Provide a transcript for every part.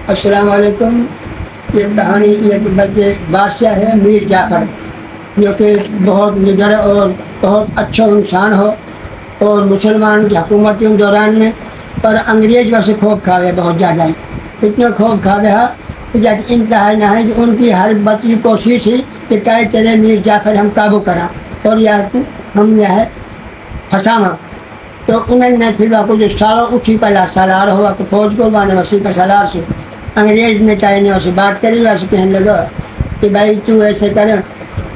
अस्सलाम वालेकुम। ये कहानी एक बल्कि बादशाह है मीर जाफ़र, जो कि बहुत निडर और बहुत अच्छा इंसान हो और मुसलमान की हुकूमत के दौरान में पर अंग्रेज वैसे खूब खा गए, बहुत ज़्यादा इतना खूब खा गया कि जब इंतहा ना है कि उनकी हर बची कोशिश थी कि कई तरह मीर जाफ़र हम काबू करा और या हम यह है फसावा। तो उन्होंने फिर आपको जो सारा उसी पर सलार हुआ तो फौज को बाने उसी पर सलार से अंग्रेज ने चाहिए वैसे बात करी, वैसे कहने लगा कि भाई तू ऐसे कर,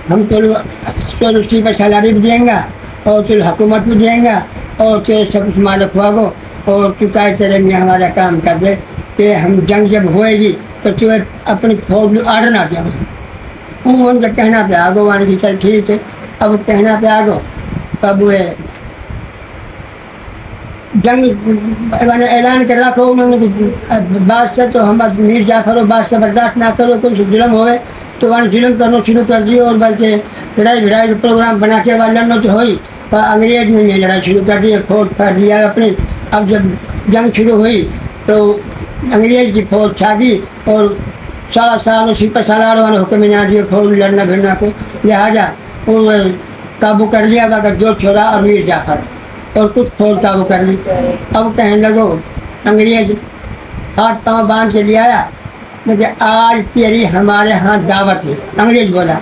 हम तो उसी पर सलारी भी देंगे और तुझे हुकूमत भी देंगे और तुझे सब कुछ मालिक हुआ और तू कई तरह में हमारा काम कर दे कि हम जंग जब होएगी तो तू अपनी फौज में आड़ ना जाओ। उनका कहना पे आगो वाने की चल ठीक है। अब कहना पे आगो तब वे जंग मैंने ऐलान कर रखा उन्होंने बादशाह तो हम मीर जाफ़र और बादशाह बर्दाश्त ना करो, कुछ जुल्म होए तो वहाँ जुल्म करना शुरू कर दिए और बल्कि लड़ाई भिड़ाई का प्रोग्राम बना के वहाँ लड़ना तो हुई पर अंग्रेज ने लड़ाई शुरू कर दी, फौज फाड़ दिया अपनी। अब जब जंग शुरू हुई तो अंग्रेज की फौज छा गई और सारा साल उसी पर सलार वाले हुक्म ना दिए फौज लड़ना भिड़ना को, लिहाजा वो काबू कर लिया अगर जो छोड़ा और मीर जाफ़र और कुछ फौज काबू कर ली। अब कहने लगो अंग्रेज हाथ पाँव बांध के ले आया, मुझे आज तेरी हमारे हाथ दावत है। अंग्रेज बोला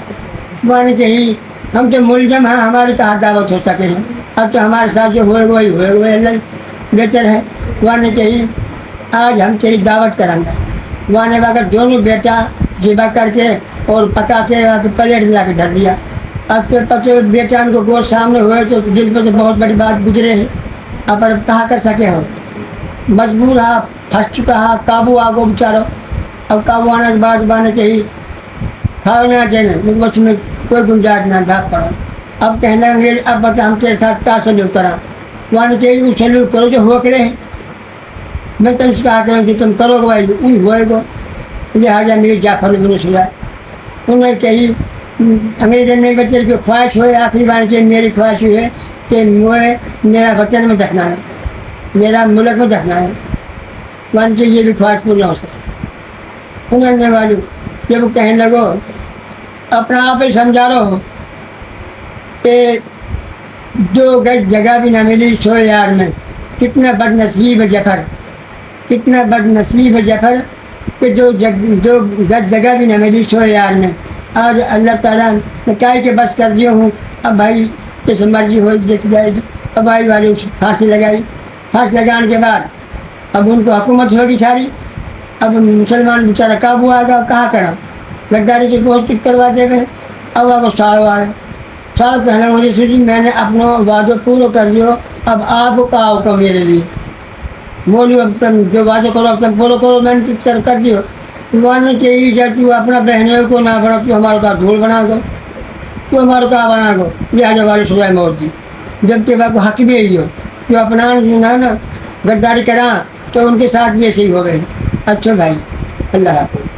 माने चाहिए हम तो मुलजम हैं, हमारी तो हाथ दावत हो सके हैं, अब तो हमारे साथ जो हुए हुए अल्लाह बेहतर है। वाने चाहिए आज हम तेरी दावत करेंगे। वाने अगर दोनों बेटा जिबा करके और पका के प्लेट में लाके धर दिया। अब तो पते बेटा उनको गोद सामने हुए तो दिल पर तो बहुत बड़ी बात गुजरे है। अब कहा कर सके हो, मजबूर हा, फंस चुका हा, काबू आगो बेचारो। अब काबू आने के बाद बाने चाहिए खाना चाहिए बस में कोई गुंजाइश ना भाग पड़ो। अब कहने अंग्रेज अब बता हम तेरे साथ क्या सलूक करा, वहाँ चाहिए वो सलूक करो जो हो करे। मैं तुमसे कहा करूँ जो तुम करोगे भाई वही होएगो। लिहाजा मीर जाफ़र ने सुना उन्हें चाहिए अंग्रेज ने बच्चे की ख्वाहिश हुई आखिरी बार से मेरी ख्वाहिश हुई है कि मुझे मेरा वतन में दफना है, मेरा मुल्क में दफना है। मान के ये भी ख्वाहिश पूरी हो सके। उन्होंने वालू जब वो कहने लगो अपना आप ही समझा रहो कि जो गज जगह भी ना मिली सो यार में, कितना बदनसीब है जफ़र, कितना बदनसीब है जफ़र कि जो गज जगह भी ना मिली सो यार में। आज अल्लाह ताला ने काय के बस कर दिया हूँ। अब भाई जैसे मर्जी हो देखी जाएगी। अब भाई वाले फांसी लगाई, फांसी लगाने के बाद अब उनको हुकूमत होगी सारी। अब मुसलमान बेचारा काबू आएगा, कहाँ करा गद्दारी की कोशिश करवा देवे। अब आपको सारा कहना मुझे सोची मैंने अपना वादो पूरा कर दियो, अब आप का हुक्म मेरे लिए बोलो, अब तुम जो वादे करो अब तुम पूरा करो, मैंने कर दियो। माने चाहिए जब तू अपना बहनों को ना बना तो हमारे का धूल बना दो, तो हमारे का बना दो। लिहाजा वाले सुबह मौत दी जबकि वह को हक भी यही हो जो अपना ना गद्दारी करा तो उनके साथ भी ऐसे ही हो गए। अच्छा भाई अल्लाह हाफ़िज़।